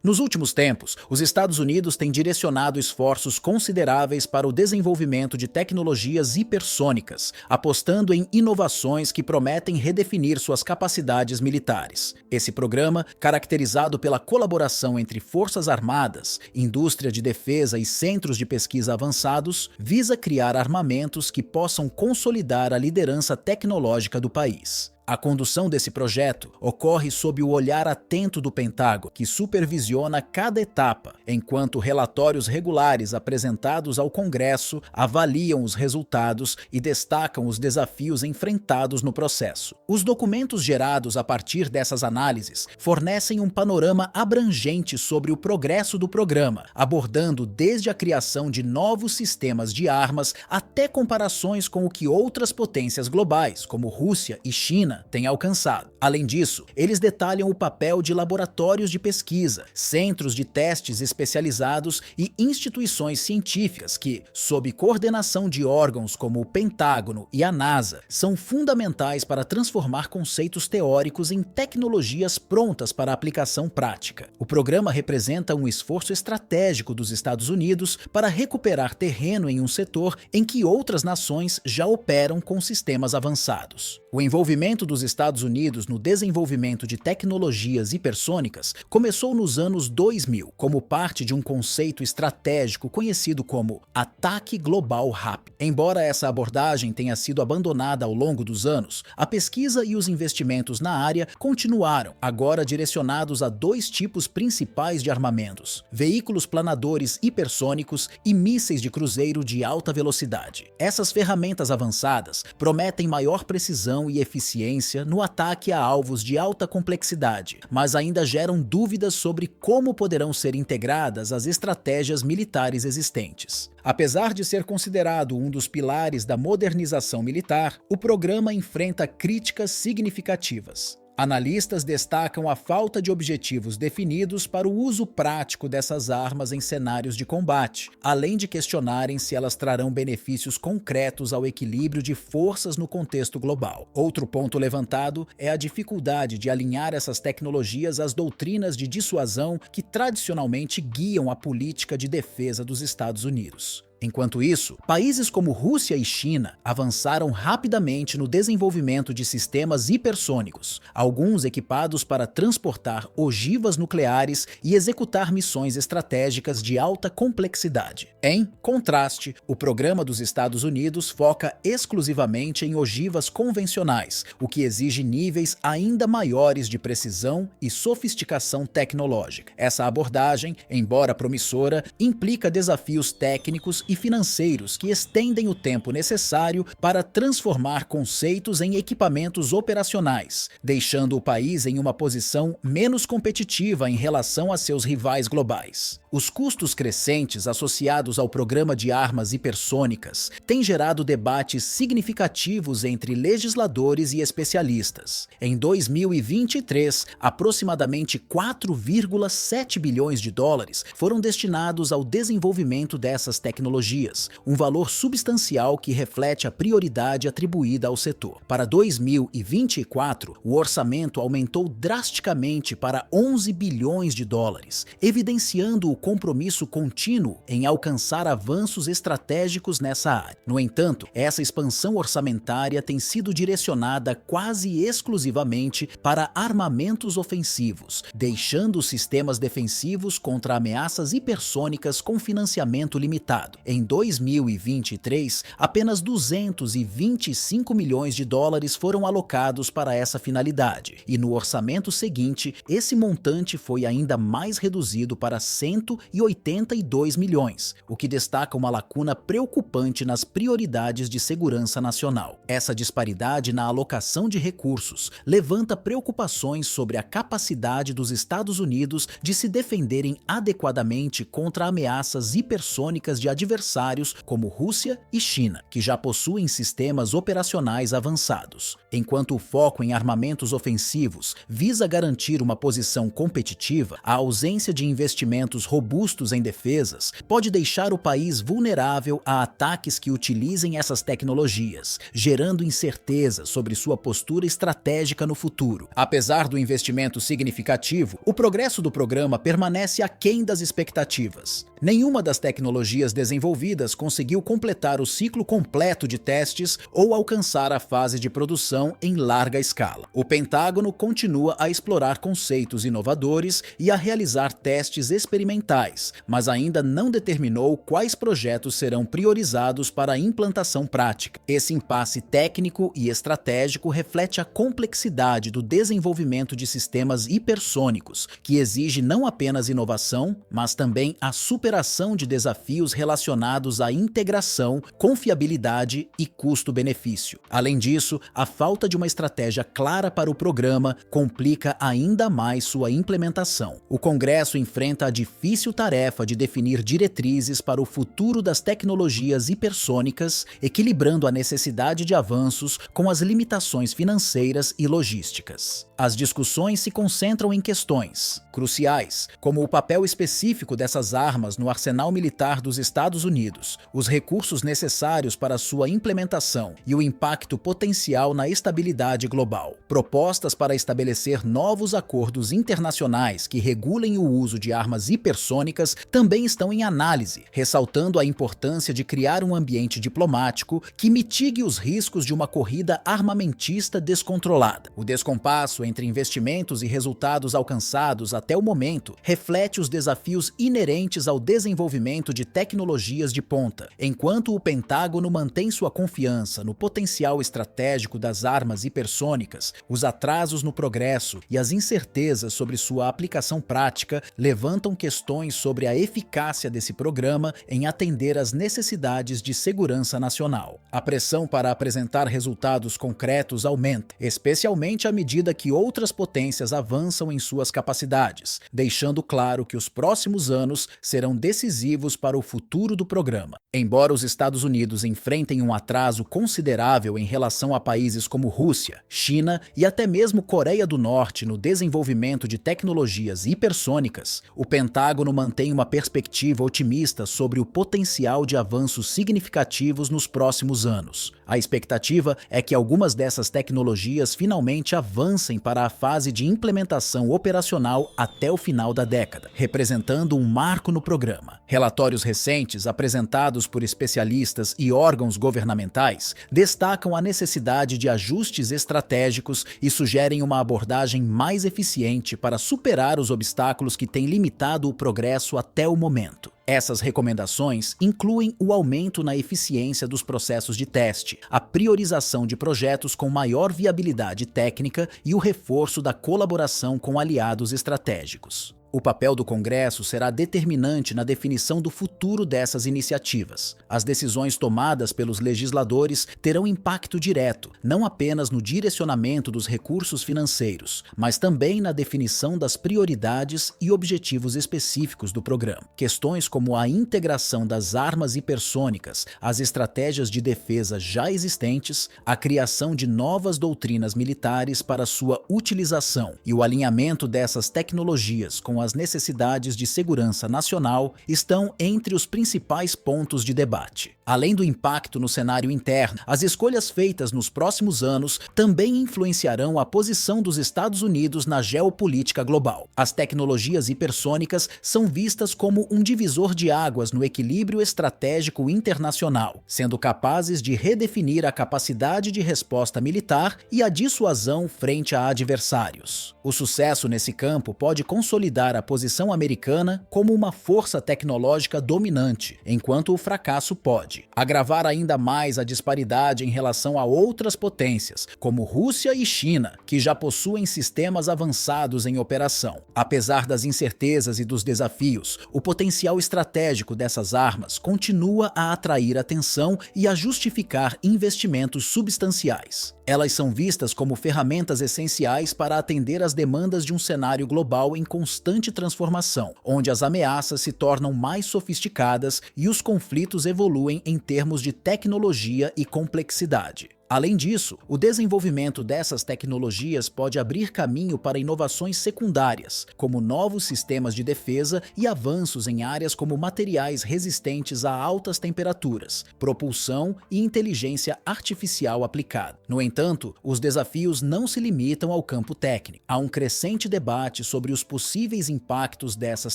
Nos últimos tempos, os Estados Unidos têm direcionado esforços consideráveis para o desenvolvimento de tecnologias hipersônicas, apostando em inovações que prometem redefinir suas capacidades militares. Esse programa, caracterizado pela colaboração entre forças armadas, indústria de defesa e centros de pesquisa avançados, visa criar armamentos que possam consolidar a liderança tecnológica do país. A condução desse projeto ocorre sob o olhar atento do Pentágono, que supervisiona cada etapa, enquanto relatórios regulares apresentados ao Congresso avaliam os resultados e destacam os desafios enfrentados no processo. Os documentos gerados a partir dessas análises fornecem um panorama abrangente sobre o progresso do programa, abordando desde a criação de novos sistemas de armas até comparações com o que outras potências globais, como Rússia e China, tem alcançado. Além disso, eles detalham o papel de laboratórios de pesquisa, centros de testes especializados e instituições científicas que, sob coordenação de órgãos como o Pentágono e a NASA, são fundamentais para transformar conceitos teóricos em tecnologias prontas para aplicação prática. O programa representa um esforço estratégico dos Estados Unidos para recuperar terreno em um setor em que outras nações já operam com sistemas avançados. O envolvimento dos Estados Unidos no desenvolvimento de tecnologias hipersônicas começou nos anos 2000, como parte de um conceito estratégico conhecido como ataque global rápido. Embora essa abordagem tenha sido abandonada ao longo dos anos, a pesquisa e os investimentos na área continuaram, agora direcionados a dois tipos principais de armamentos: veículos planadores hipersônicos e mísseis de cruzeiro de alta velocidade. Essas ferramentas avançadas prometem maior precisão e eficiência no ataque a alvos de alta complexidade, mas ainda geram dúvidas sobre como poderão ser integradas às estratégias militares existentes. Apesar de ser considerado um dos pilares da modernização militar, o programa enfrenta críticas significativas. Analistas destacam a falta de objetivos definidos para o uso prático dessas armas em cenários de combate, além de questionarem se elas trarão benefícios concretos ao equilíbrio de forças no contexto global. Outro ponto levantado é a dificuldade de alinhar essas tecnologias às doutrinas de dissuasão que tradicionalmente guiam a política de defesa dos Estados Unidos. Enquanto isso, países como Rússia e China avançaram rapidamente no desenvolvimento de sistemas hipersônicos, alguns equipados para transportar ogivas nucleares e executar missões estratégicas de alta complexidade. Em contraste, o programa dos Estados Unidos foca exclusivamente em ogivas convencionais, o que exige níveis ainda maiores de precisão e sofisticação tecnológica. Essa abordagem, embora promissora, implica desafios técnicos e financeiros que estendem o tempo necessário para transformar conceitos em equipamentos operacionais, deixando o país em uma posição menos competitiva em relação a seus rivais globais. Os custos crescentes associados ao programa de armas hipersônicas têm gerado debates significativos entre legisladores e especialistas. Em 2023, aproximadamente 4,7 bilhões de dólares foram destinados ao desenvolvimento dessas tecnologias, um valor substancial que reflete a prioridade atribuída ao setor. Para 2024, o orçamento aumentou drasticamente para 11 bilhões de dólares, evidenciando o compromisso contínuo em alcançar avanços estratégicos nessa área. No entanto, essa expansão orçamentária tem sido direcionada quase exclusivamente para armamentos ofensivos, deixando os sistemas defensivos contra ameaças hipersônicas com financiamento limitado. Em 2023, apenas 225 milhões de dólares foram alocados para essa finalidade, e no orçamento seguinte, esse montante foi ainda mais reduzido para 182 milhões, o que destaca uma lacuna preocupante nas prioridades de segurança nacional. Essa disparidade na alocação de recursos levanta preocupações sobre a capacidade dos Estados Unidos de se defenderem adequadamente contra ameaças hipersônicas de adversários como Rússia e China, que já possuem sistemas operacionais avançados. Enquanto o foco em armamentos ofensivos visa garantir uma posição competitiva, a ausência de investimentos robustos em defesas pode deixar o país vulnerável a ataques que utilizem essas tecnologias, gerando incerteza sobre sua postura estratégica no futuro. Apesar do investimento significativo, o progresso do programa permanece aquém das expectativas. Nenhuma das tecnologias desenvolvidas conseguiu completar o ciclo completo de testes ou alcançar a fase de produção em larga escala. O Pentágono continua a explorar conceitos inovadores e a realizar testes experimentais, mas ainda não determinou quais projetos serão priorizados para a implantação prática. Esse impasse técnico e estratégico reflete a complexidade do desenvolvimento de sistemas hipersônicos, que exige não apenas inovação, mas também a superação de desafios relacionados à integração, confiabilidade e custo-benefício. Além disso, a falta de uma estratégia clara para o programa complica ainda mais sua implementação. O Congresso enfrenta a difícil tarefa de definir diretrizes para o futuro das tecnologias hipersônicas, equilibrando a necessidade de avanços com as limitações financeiras e logísticas. As discussões se concentram em questões cruciais, como o papel específico dessas armas no arsenal militar dos Estados Unidos, os recursos necessários para sua implementação e o impacto potencial na estabilidade global. Propostas para estabelecer novos acordos internacionais que regulem o uso de armas hipersônicas também estão em análise, ressaltando a importância de criar um ambiente diplomático que mitigue os riscos de uma corrida armamentista descontrolada. O descompasso entre investimentos e resultados alcançados até o momento reflete os desafios inerentes ao desenvolvimento de tecnologias de ponta. Enquanto o Pentágono mantém sua confiança no potencial estratégico das armas hipersônicas, os atrasos no progresso e as incertezas sobre sua aplicação prática levantam questões sobre a eficácia desse programa em atender às necessidades de segurança nacional. A pressão para apresentar resultados concretos aumenta, especialmente à medida que outras potências avançam em suas capacidades, deixando claro que os próximos anos serão decisivos para o futuro do programa. Embora os Estados Unidos enfrentem um atraso considerável em relação a países como Rússia, China e até mesmo Coreia do Norte no desenvolvimento de tecnologias hipersônicas, o Pentágono mantém uma perspectiva otimista sobre o potencial de avanços significativos nos próximos anos. A expectativa é que algumas dessas tecnologias finalmente avancem para a fase de implementação operacional até o final da década, representando um marco no programa. Relatórios recentes apresentados por especialistas e órgãos governamentais destacam a necessidade de ajustes estratégicos e sugerem uma abordagem mais eficiente para superar os obstáculos que têm limitado o progresso até o momento. Essas recomendações incluem o aumento na eficiência dos processos de teste, a priorização de projetos com maior viabilidade técnica e o reforço da colaboração com aliados estratégicos. O papel do Congresso será determinante na definição do futuro dessas iniciativas. As decisões tomadas pelos legisladores terão impacto direto, não apenas no direcionamento dos recursos financeiros, mas também na definição das prioridades e objetivos específicos do programa. Questões como a integração das armas hipersônicas às estratégias de defesa já existentes, a criação de novas doutrinas militares para sua utilização e o alinhamento dessas tecnologias com as necessidades de segurança nacional estão entre os principais pontos de debate. Além do impacto no cenário interno, as escolhas feitas nos próximos anos também influenciarão a posição dos Estados Unidos na geopolítica global. As tecnologias hipersônicas são vistas como um divisor de águas no equilíbrio estratégico internacional, sendo capazes de redefinir a capacidade de resposta militar e a dissuasão frente a adversários. O sucesso nesse campo pode consolidar a posição americana como uma força tecnológica dominante, enquanto o fracasso pode agravar ainda mais a disparidade em relação a outras potências, como Rússia e China, que já possuem sistemas avançados em operação. Apesar das incertezas e dos desafios, o potencial estratégico dessas armas continua a atrair atenção e a justificar investimentos substanciais. Elas são vistas como ferramentas essenciais para atender às demandas de um cenário global em constante transformação, onde as ameaças se tornam mais sofisticadas e os conflitos evoluem em termos de tecnologia e complexidade. Além disso, o desenvolvimento dessas tecnologias pode abrir caminho para inovações secundárias, como novos sistemas de defesa e avanços em áreas como materiais resistentes a altas temperaturas, propulsão e inteligência artificial aplicada. No entanto, os desafios não se limitam ao campo técnico. Há um crescente debate sobre os possíveis impactos dessas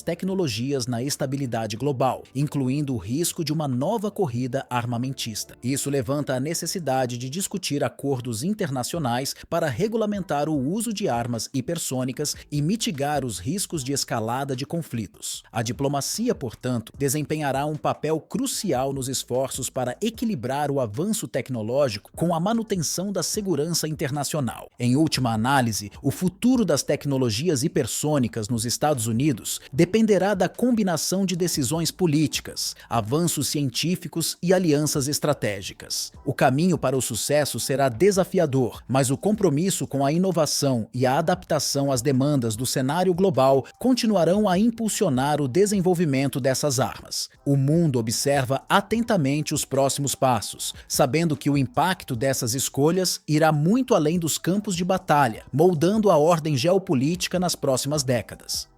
tecnologias na estabilidade global, incluindo o risco de uma nova corrida armamentista. Isso levanta a necessidade de discutir acordos internacionais para regulamentar o uso de armas hipersônicas e mitigar os riscos de escalada de conflitos. A diplomacia, portanto, desempenhará um papel crucial nos esforços para equilibrar o avanço tecnológico com a manutenção da segurança internacional. Em última análise, o futuro das tecnologias hipersônicas nos Estados Unidos dependerá da combinação de decisões políticas, avanços científicos e alianças estratégicas. O caminho para o sucesso será desafiador, mas o compromisso com a inovação e a adaptação às demandas do cenário global continuarão a impulsionar o desenvolvimento dessas armas. O mundo observa atentamente os próximos passos, sabendo que o impacto dessas escolhas irá muito além dos campos de batalha, moldando a ordem geopolítica nas próximas décadas.